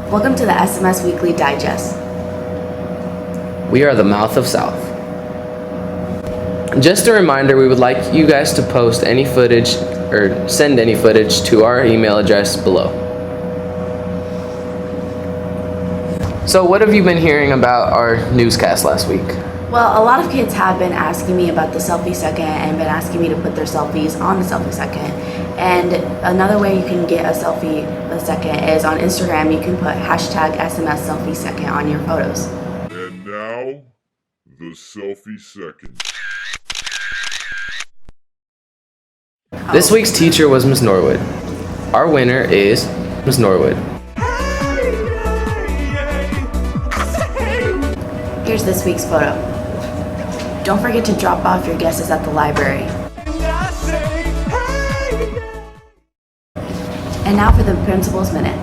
Welcome to the SMS Weekly Digest. We are the mouth of South. Just a reminder, we would like you guys to post any footage or send any footage to our email address below. So what have you been hearing about our newscast last week? Well, a lot of kids have been asking me about the Selfie-Second and been asking me to put their selfies on the Selfie-Second. And another way you can get a Selfie-Second is on Instagram. You can put hashtag SMS Selfie-Second on your photos. And now, the Selfie-Second. This week's teacher was Miss Norwood. Our winner is Miss Norwood. Here's this week's photo. Don't forget to drop off your guesses at the library. And now for the Principal's Minute.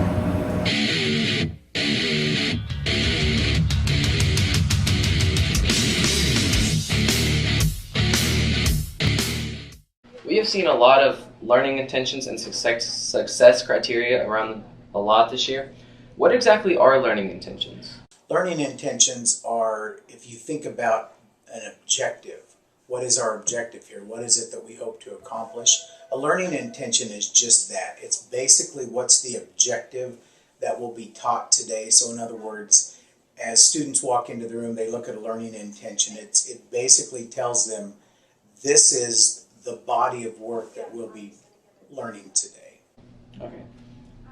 We have seen a lot of learning intentions and success criteria around a lot this year. What exactly are learning intentions? Learning intentions are, if you think about an objective, what is our objective here? What is it that we hope to accomplish? A learning intention is just that. It's basically what's the objective that will be taught today. So in other words, as students walk into the room, they look at a learning intention. It basically tells them this is the body of work that we'll be learning today. Okay.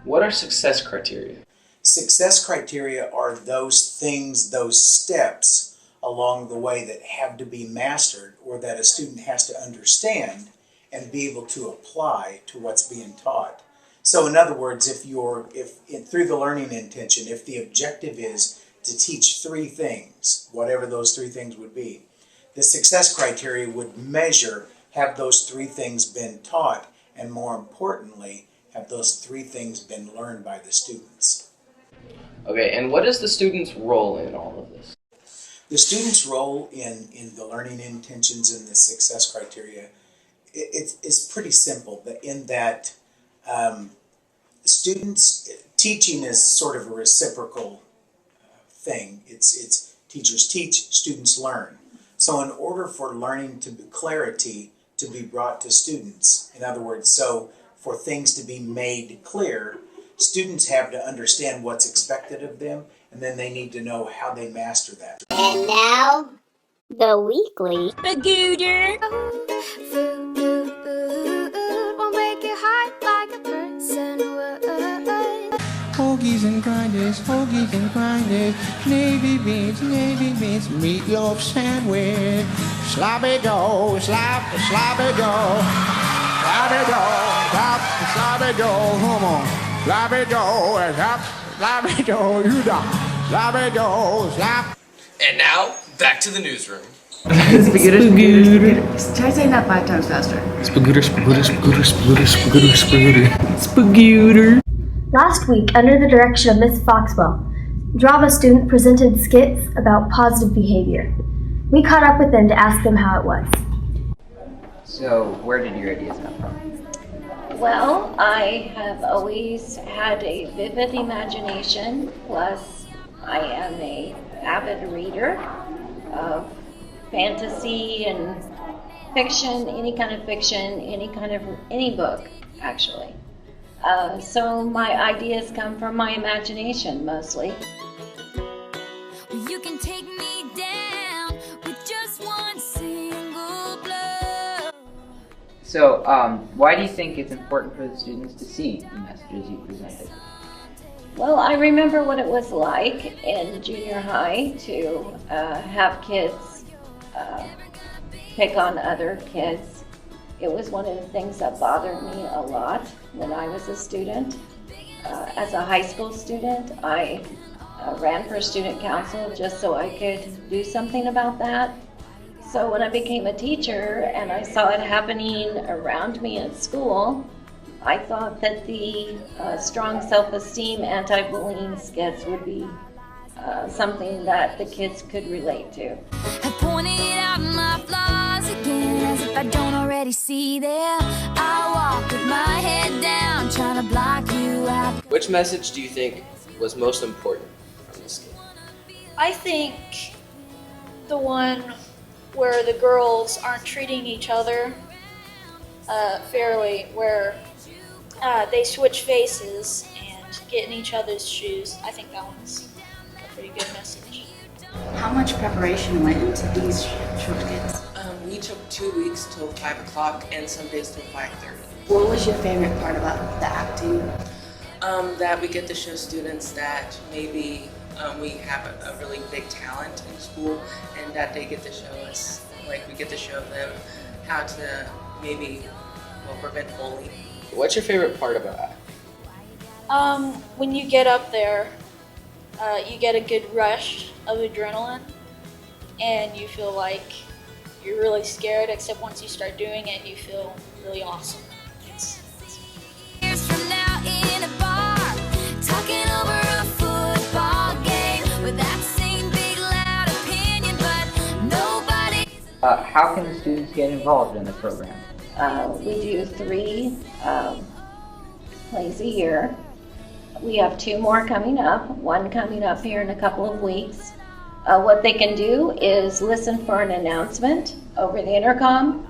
What are success criteria? Success criteria are those things, those steps along the way that have to be mastered or that a student has to understand and be able to apply to what's being taught. So in other words, through the learning intention, if the objective is to teach three things, whatever those three things would be, the success criteria would measure, have those three things been taught, and more importantly, have those three things been learned by the students. Okay, and what is the student's role in all of this? The student's role in the learning intentions and the success criteria it's pretty simple, but in that teaching is sort of a reciprocal thing. It's teachers teach, students learn. So in order for learning clarity to be brought to students, in other words, so for things to be made clear, students have to understand what's expected of them, and then they need to know how they master that. And now, the weekly Spagooter. Hoagies and grinders, navy beans, meatloaf sandwich, sloppy dough, sloppy dough, sloppy dough, come on, sloppy dough, you done, sloppy dough, slap. And now, back to the newsroom. Spagooter. Try saying that 5 times faster. Spagooter. Last week, under the direction of Miss Foxwell, drama student presented skits about positive behavior. We caught up with them to ask them how it was. So, where did your ideas come from? Well, I have always had a vivid imagination, plus I am an avid reader of fantasy and fiction, any kind of fiction, any book, actually. So my ideas come from my imagination, mostly. You can take me down with just one single blow. So, why do you think it's important for the students to see the messages you presented? Well, I remember what it was like in junior high to have kids pick on other kids. It was one of the things that bothered me a lot when I was a student. As a high school student, I ran for student council just so I could do something about that. So when I became a teacher and I saw it happening around me at school, I thought that the strong self-esteem anti-bullying skits would be something that the kids could relate to. I pointed out my flaws again, as if I don't already see them. I walk with my head down, trying to block you out. Which message do you think was most important from this skit? I think the one where the girls aren't treating each other fairly, where they switch faces and get in each other's shoes. I think that one's a pretty good message. How much preparation went into these short skits? We took 2 weeks till 5 o'clock and some days till 5:30. What was your favorite part about the acting? That we get to show students that maybe we have a really big talent in school, and that they get to show us, like we get to show them how to maybe prevent bullying. What's your favorite part about acting? When you get up there, you get a good rush of adrenaline, and you feel like you're really scared, except once you start doing it, you feel really awesome. Years from now in a bar, talking over a football game with that same big loud opinion, but nobody. How can the students get involved in the program? We do 3 plays a year. We have 2 more coming up, one coming up here in a couple of weeks. What they can do is listen for an announcement over the intercom,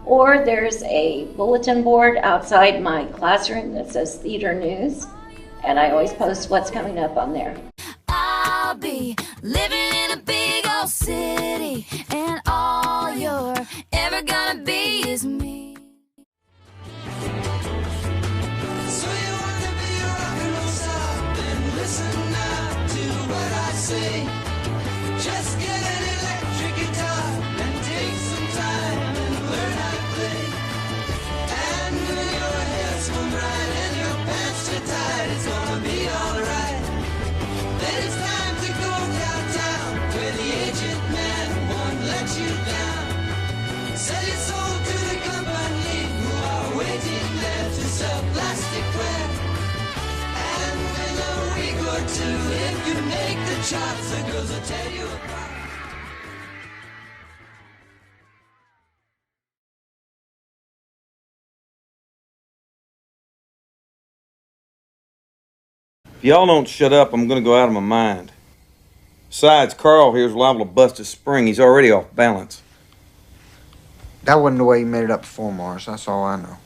or there's a bulletin board outside my classroom that says theater news, and I always post what's coming up on there. I'll be living in a big old city, and all you're ever gonna be is me. So you wanna be a rock and roll star, then listen now to what I say. Just get an electric guitar and take some time and learn how to play. And when your hair's comb right and your pants are tight, it's gonna be alright. Then it's time to go downtown where the agent man won't let you down. Sell your soul to the company who are waiting there to sell plasticware. And in a week or 2, if you make the charts, the girls will tell you apart. If y'all don't shut up, I'm gonna go out of my mind. Besides, Carl here's liable to bust his spring. He's already off balance. That wasn't the way you made it up before, Morris. That's all I know.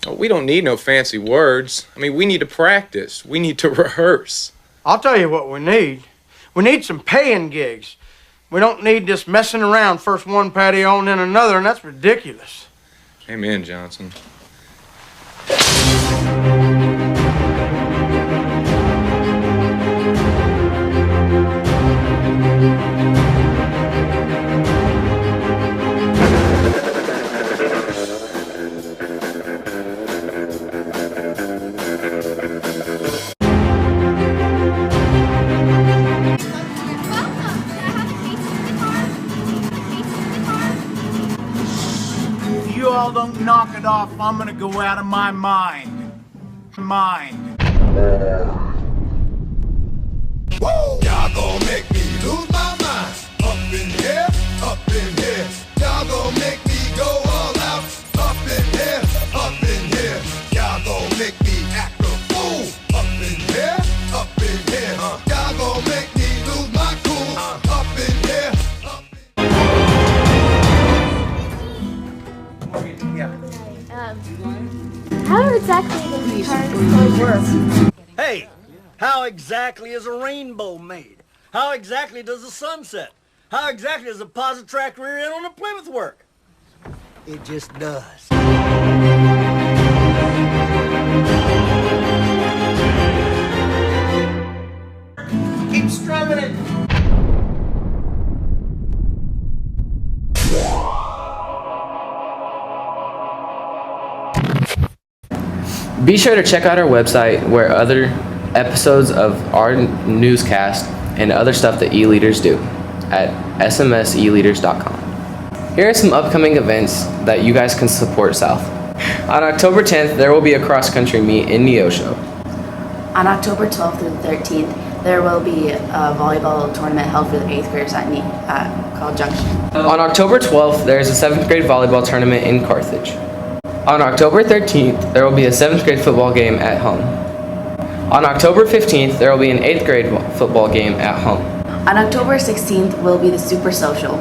Oh, we don't need no fancy words. I mean, we need to practice. We need to rehearse. I'll tell you what we need. We need some paying gigs. We don't need this messing around, first one patio and then another, and that's ridiculous. Amen, Johnson. If you all don't knock it off, I'm gonna go out of my mind. Woo! Y'all gon' make me lose my mind. Up in here, up in here. Y'all gon' make me go all out. Up in here, up in here. Y'all gon' make me act a fool. Up in here, up in here. Y'all gon' make me lose my cool. Up in here, up How exactly does the card work? Hey, how exactly is a rainbow made? How exactly does the sun set? How exactly does a positive track rear end on a Plymouth work? It just does. Keep strumming it. Be sure to check out our website where other episodes of our newscast and other stuff that e-leaders do at smseleaders.com. Here are some upcoming events that you guys can support South. On October 10th, there will be a cross-country meet in Neosho. On October 12th through the 13th, there will be a volleyball tournament held for the 8th graders at College Junction. On October 12th, there is a 7th grade volleyball tournament in Carthage. On October 13th, there will be a 7th grade football game at home. On October 15th, there will be an 8th grade football game at home. On October 16th will be the Super Social.